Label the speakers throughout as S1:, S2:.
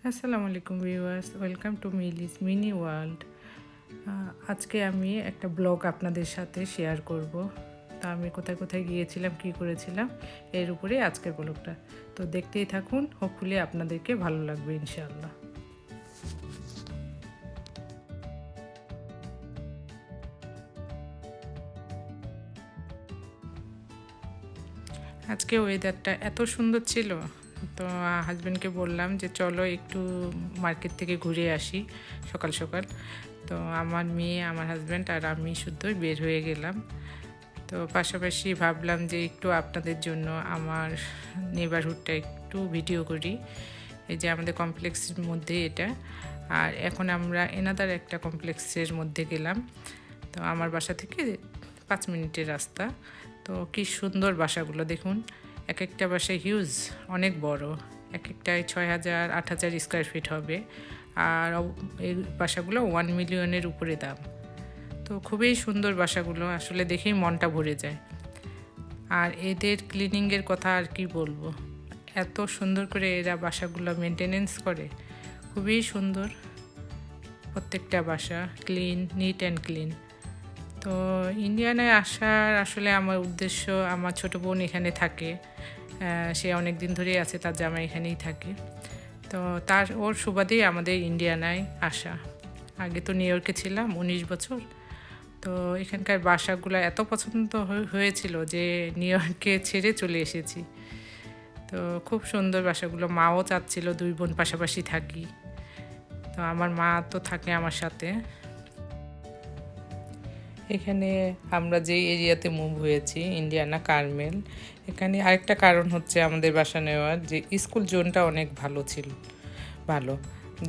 S1: আসসালামু আলাইকুম viewers, welcome to মিলিস mini world. আজকে আমি একটা ব্লগ আপনাদের সাথে শেয়ার করব। তা আমি কোথায় কোথায় গিয়েছিলাম, কী করেছিলাম, এর উপরেই আজকের ব্লগটা। তো দেখতেই থাকুন, হোপফুলি আপনাদেরকে ভালো লাগবে ইনশাআল্লাহ। আজকে ওয়েদারটা এত সুন্দর ছিল, তো হাজব্যান্ডকে বললাম যে চলো একটু মার্কেট থেকে ঘুরে আসি সকাল সকাল। তো আমার মেয়ে, আমার হাজব্যান্ড আর আমি শুদ্ধই বের হয়ে গেলাম। তো পাশাপাশি ভাবলাম যে একটু আপনাদের জন্য আমার নেবারহুডটা একটু ভিডিও করি। এই যে আমাদের কমপ্লেক্সের মধ্যে এটা, আর এখন আমরা এনাদার একটা কমপ্লেক্সের মধ্যে গেলাম। তো আমার বাসা থেকে 5 মিনিটের রাস্তা। তো কি সুন্দর বাসাগুলো দেখুন, এক একটা বাসা হিউজ, অনেক বড়, এক একটায় 6,000 8,000 স্কোয়ার ফিট হবে। আর এই বাসাগুলো 1 মিলিয়নের উপরে দাম। তো খুবই সুন্দর বাসাগুলো, আসলে দেখেই মনটা ভরে যায়। আর এদের ক্লিনিংয়ের কথা আর কি বলবো, এত সুন্দর করে এরা বাসাগুলো মেনটেনেন্স করে, খুবই সুন্দর। প্রত্যেকটা বাসা ক্লিন, নিট অ্যান্ড ক্লিন। তো ইন্ডিয়ানায় আসার আসলে আমার উদ্দেশ্য, আমার ছোটো বোন এখানে থাকে, সে অনেক দিন ধরেই আছে, তার জামাই এখানেই থাকে। তো ওর সুবাদেই আমাদের ইন্ডিয়ানায় আসা। আগে তো নিউ ইয়র্কে ছিলাম 19 বছর। তো এখানকার বাসাগুলো এত পছন্দ হয়েছিল যে নিউ ইয়র্কে ছেড়ে চলে এসেছি। তো খুব সুন্দর বাসাগুলো, মাও চাচ্ছিল 2 বোন পাশাপাশি থাকি। তো আমার মা তো থাকে আমার সাথে। এখানে আমরা যে এরিয়াতে মুভ হয়েছি, ইন্ডিয়ানা কার্মেল, এখানে আরেকটা কারণ হচ্ছে আমাদের বাসা নেওয়ার, যে স্কুল জোনটা অনেক ভালো।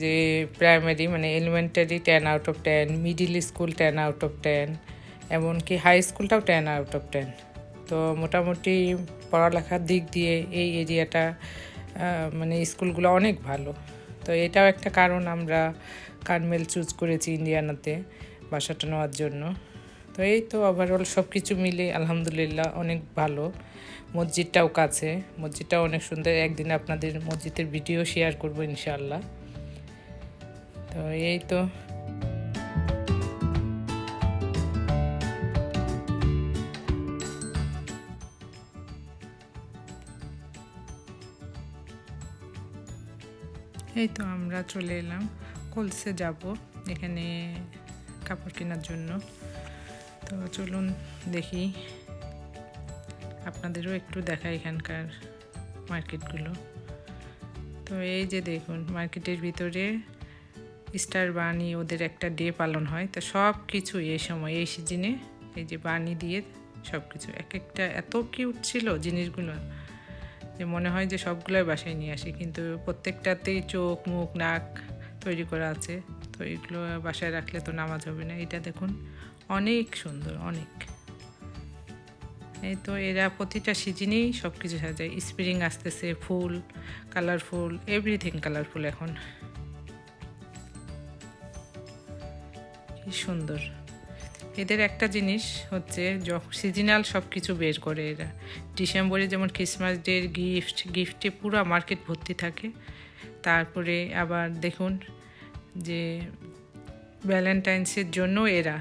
S1: যে প্রাইমারি মানে elementary 10 out of 10, middle school 10 out of 10, এমনকি হাই স্কুলটাও 10 আউট অফ 10। তো মোটামুটি পড়ালেখার দিক দিয়ে এই এরিয়াটা মানে স্কুলগুলো অনেক ভালো। তো এটাও একটা কারণ আমরা কার্মেল চুজ করেছি ইন্ডিয়ানাতে বাসাটা নেওয়ার জন্য। তো এই তো ওভারঅল সব কিছু মিলে আলহামদুলিল্লাহ অনেক ভালো। মসজিদটাও কাছে, মসজিদটাও অনেক সুন্দর। একদিন আপনাদের মসজিদের ভিডিও শেয়ার করবো ইনশাআল্লাহ। তো এই তো আমরা চলে এলাম, কোলসে যাব এখানে কাপড় কেনার জন্য। তো চলুন দেখি, আপনাদেরও একটু দেখা এখানকার মার্কেটগুলো। তো এই যে দেখুন, মার্কেটের ভিতরে স্টার বানি, ওদের একটা ডে পালন হয়। তো সব কিছু এই সময়, এই সিজনে এই যে বানি দিয়ে সব কিছু, এক একটা এত কিউট ছিল জিনিসগুলো যে মনে হয় যে সবগুলোই বাসায় নিয়ে আসি, কিন্তু প্রত্যেকটাতেই চোখ, মুখ, নাক তৈরি করা আছে। তো এগুলো বাসায় রাখলে তো নামাজ হবে না। এটা দেখুন, অনেক সুন্দর, অনেক। এই তো এরা প্রতিটা সিজনেই সব কিছু সাজায়। স্প্রিং আসতেছে, ফুল কালারফুল, এভরিথিং কালারফুল এখন। কি সুন্দর। এদের একটা জিনিস হচ্ছে, সিজনাল সব কিছু বের করে এরা। ডিসেম্বরে যেমন ক্রিসমাস ডে গিফটে পুরো মার্কেট ভর্তি থাকে। তারপরে আবার দেখুন যে ভ্যালেন্টাইন্সের জন্য এরা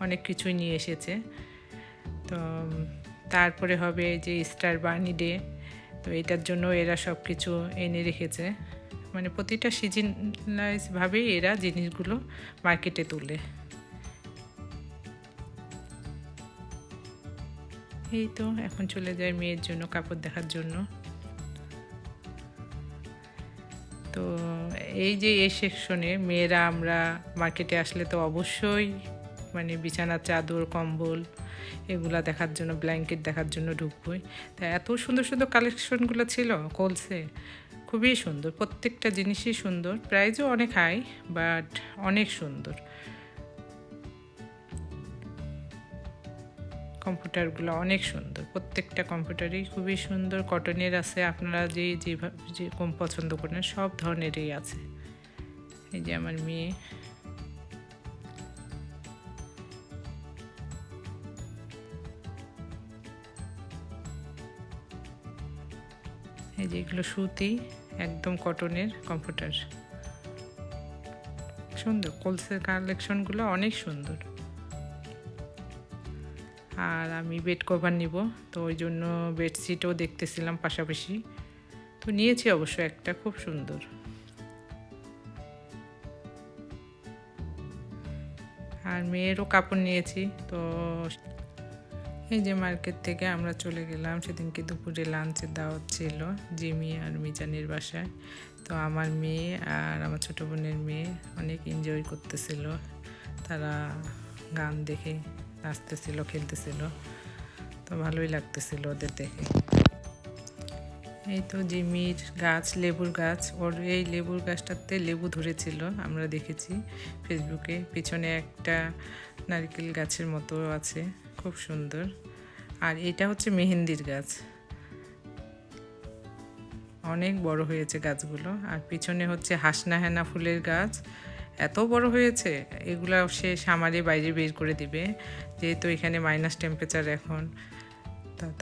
S1: অনেক কিছুই নিয়ে এসেছে। তো তারপরে হবে যে স্টার বার্নি ডে, তো এটার জন্য এরা সব কিছু এনে রেখেছে। মানে প্রতিটা সিজনালাইজভাবেই এরা জিনিসগুলো মার্কেটে তুলে। এই তো এখন চলে যায় মেয়ের জন্য কাপড় দেখার জন্য। তো এই যে এই সেকশনে মেয়েরা, আমরা মার্কেটে আসলে তো অবশ্যই মানে বিছানার চাদর, কম্বল এগুলা দেখার জন্য, ব্ল্যাঙ্কেট দেখার জন্য ঢুকবই। তা এত সুন্দর সুন্দর কালেকশনগুলো ছিল কোলসে, খুবই সুন্দর। প্রত্যেকটা জিনিসই সুন্দর, প্রাইসও অনেক হাই, বাট অনেক সুন্দর। কম্পিউটারগুলো অনেক সুন্দর, প্রত্যেকটা কম্পিউটারই খুবই সুন্দর। কটনের আছে, আপনারা যে কম পছন্দ করেন সব ধরনেরই আছে। এই যে আমার মেয়ে, এই যে এগুলো সুতি, একদম কটনের কমফোর্টার, সুন্দর। কোলসের কালেকশনগুলো অনেক সুন্দর। আর আমি বেড কভার নিব, তো ওই জন্য বেডশিটও দেখতেছিলাম পাশাপাশি, তো নিয়েছি অবশ্য একটা, খুব সুন্দর। আর মেয়েরও কাপড় নিয়েছি। তো এই যে মার্কেট থেকে আমরা চলে গেলাম, সেদিনকে দুপুরে লাঞ্চের দাওয়াত ছিল জিমি আর মিজানির বাসায়। তো আমার মেয়ে আর আমার ছোটো বোনের মেয়ে অনেক এনজয় করতেছিল, তারা গান দেখে নাচতেছিল, খেলতেছিল, তো ভালোই লাগতেছিল ওদের দেখে। এই তো জিমির গাছ, লেবুর গাছ, ওর এই লেবুর গাছটাতে লেবু ধরেছিল, আমরা দেখেছি ফেসবুকে। পিছনে একটা নারকেল গাছের মতো আছে, খুব সুন্দর। আর এটা হচ্ছে মেহেন্দির গাছ, অনেক বড় হয়েছে গাছগুলো। আর পিছনে হচ্ছে হাসনাহেনা ফুলের গাছ, এত বড় হয়েছে, এগুলো সে সামারে বাইরে বের করে দিবে, যেহেতু এখানে মাইনাস টেম্পারেচার এখন,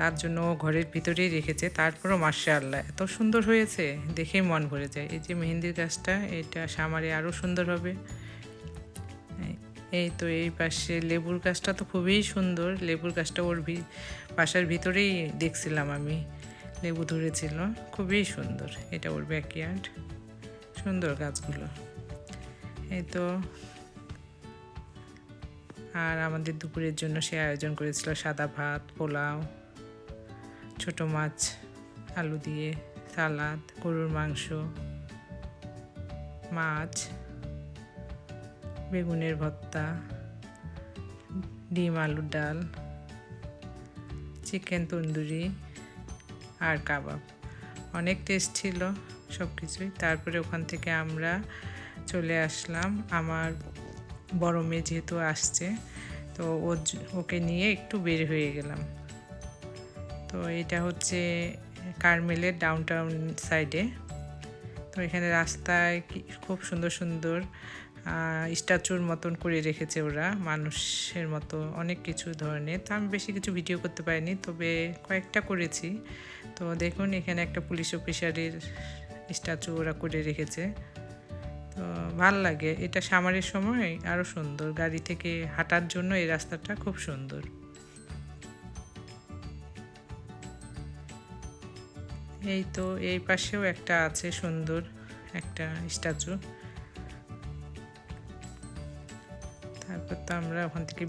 S1: তার জন্য ঘরের ভিতরেই রেখেছে। তারপরও মাশাআল্লাহ এত সুন্দর হয়েছে, দেখেই মন ভরে যায়। এই যে মেহেন্দির গাছটা, এটা সামারে আরও সুন্দর হবে। এই তো এই পাশে লেবুর গাছটা তো খুবই সুন্দর, লেবুর গাছটা ওর বাসার ভিতরেই দেখছিলাম আমি, লেবু ধরেছিল, খুবই সুন্দর। এটা ওর ব্যাকইয়ার্ড, সুন্দর গাছগুলো। এই তো আর আমাদের দুপুরের জন্য সে আয়োজন করেছিল সাদা ভাত, পোলাও, ছোট মাছ আলু দিয়ে, সালাদ, গরুর মাংস, মাছ, বেগুনের ভর্তা, ডিম আলুর ডাল, চিকেন তন্দুরি আর কাবাব। অনেক টেস্ট ছিল সব কিছুই। তারপরে ওখান থেকে আমরা চলে আসলাম, আমার বড় মেয়ে যেহেতু আসছে, তো ওকে নিয়ে একটু বের হয়ে গেলাম। তো এটা হচ্ছে কার্মেলের ডাউনটাউন সাইডে। তো এখানে রাস্তায় খুব সুন্দর সুন্দর স্ট্যাচুর মতন করে রেখেছে ওরা, মানুষের মতো অনেক কিছু ধরনের। তো আমি বেশি কিছু ভিডিও করতে পারিনি, তবে কয়েকটা করেছি। তো দেখুন এখানে একটা পুলিশ অফিসারের স্ট্যাচু ওরা করে রেখেছে, তো ভাল লাগে। এটা সামারের সময় আরও সুন্দর, গাড়ি থেকে হাঁটার জন্য এই রাস্তাটা খুব সুন্দর। এই তো এই পাশেও একটা আছে সুন্দর একটা স্ট্যাচু। তারপর তো আমরা ওখান থেকে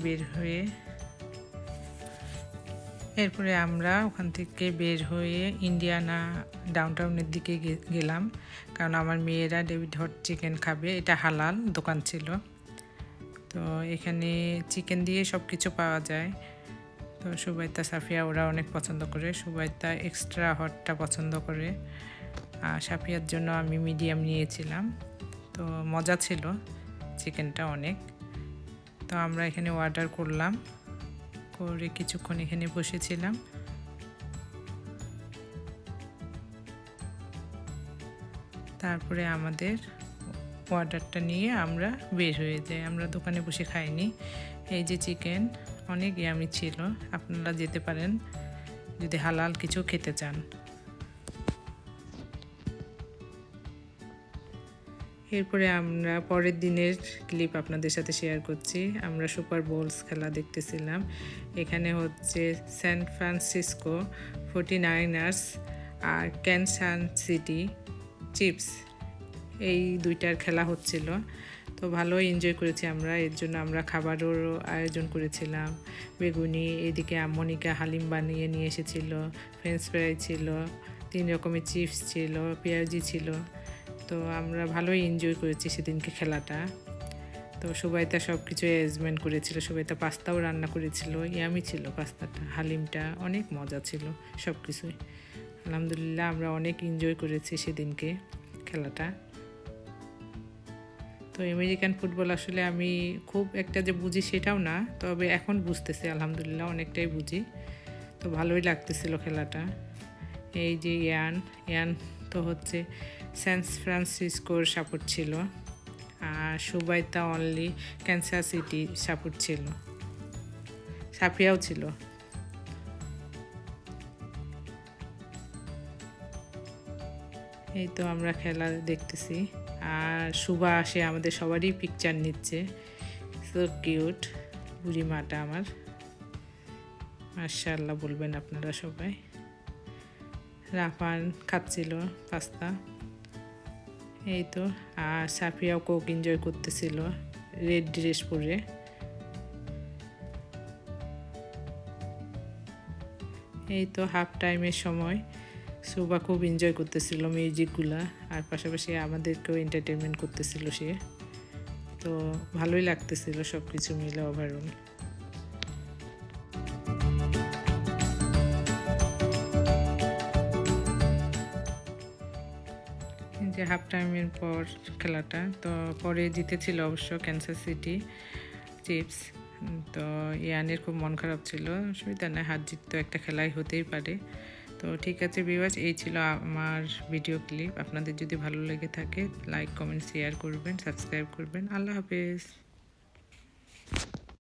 S1: বের হয়ে ইন্ডিয়ানা ডাউনটাউনের দিকে গেলাম, কারণ আমার মেয়েরা ডেভিড হট চিকেন খাবে, এটা হালাল দোকান ছিল। তো এখানে চিকেন দিয়ে সব কিছু পাওয়া যায়। তো সুবাইতা, সাফিয়া ওরা অনেক পছন্দ করে, সুবাইতা এক্সট্রা হটটা পছন্দ করে, আর সাফিয়ার জন্য আমি মিডিয়াম নিয়েছিলাম। তো মজা ছিল চিকেনটা অনেক। তো আমরা এখানে অর্ডার করলাম, করে কিছুক্ষণ এখানে বসেছিলাম। তারপরে আমাদের অর্ডারটা নিয়ে আমরা বের হয়ে যাই, আমরা দোকানে বসে খাইনি। এই যে চিকেন অনেক ইয়ামি ছিল, আপনারা যেতে পারেন যদি হালাল কিছু খেতে চান। এরপরে আমরা পরের দিনের ক্লিপ আপনাদের সাথে শেয়ার করছি। আমরা সুপার বোলস খেলা দেখতেছিলাম। এখানে হচ্ছে স্যান ফ্রান্সিসকো 49ers আর ক্যানসাস সিটি চিফস, এই দুইটার খেলা হচ্ছিল। তো ভালোই এনজয় করেছি আমরা, এর জন্য আমরা খাবারেরও আয়োজন করেছিলাম। বেগুনি, এদিকে মনিকা হালিম বানিয়ে নিয়ে এসেছিল, ফ্রেঞ্চ ফ্রাই ছিল, 3 রকমের চিপস ছিল, পেঁয়াজি ছিল। তো আমরা ভালোই এনজয় করেছি সেদিনকে খেলাটা। তো সুবাইতা সব কিছু অ্যারেঞ্জমেন্ট করেছিল, সুবাইতা পাস্তাও রান্না করেছিল, ইয়ামি ছিল পাস্তাটা, হালিমটা অনেক মজা ছিল, সব কিছুই আলহামদুলিল্লাহ আমরা অনেক এনজয় করেছি সেদিনকে খেলাটা। তো আমেরিকান ফুটবল আসলে আমি খুব একটা যে বুঝি সেটাও না, তবে এখন বুঝতেছি আলহামদুলিল্লাহ, অনেকটাই বুঝি। তো ভালোই লাগতেছিল খেলাটা। এই যে ইয়ান তো হচ্ছে স্যান ফ্রান্সিসকোর সাপোর্ট ছিল, আর Subaita only Kansas city support ছিল, সাফিয়াও ছিল। এই তো আমরা খেলা দেখতেছি, আর শুভা আসে আমাদের সবারই পিকচার নিচ্ছে। সো কিউট বুড়ি মাটা আমার, মাশাআল্লাহ বলবেন আপনারা সবাই। রাফান খাচ্ছিল পাস্তা, এই তো। আর সাফিয়াও কোক এনজয় করতেছিল রেড ড্রেস পরে। এই তো হাফ টাইমের সময় শুভা খুব এনজয় করতেছিল মিউজিকগুলা, আর পাশাপাশি আমাদেরকেও এন্টারটেনমেন্ট করতেছিল সে। তো ভালোই লাগতেছিল সব কিছু মিলে ওভারঅল। যে হাফ টাইমের পর খেলাটা, তো পরে জিতেছিল অবশ্য ক্যান্সার সিটি চিফস। তো ইয়ানের খুব মন খারাপ ছিল, অসুবিধা নেই, হার জিত তো একটা খেলাই হতেই পারে। তো ঠিক আছে ভিউয়ার্স, এই ছিল আমার ভিডিও ক্লিপ। আপনাদের যদি ভালো লেগে থাকে লাইক কমেন্ট শেয়ার করবেন, সাবস্ক্রাইব করবেন। আল্লাহ হাফেজ।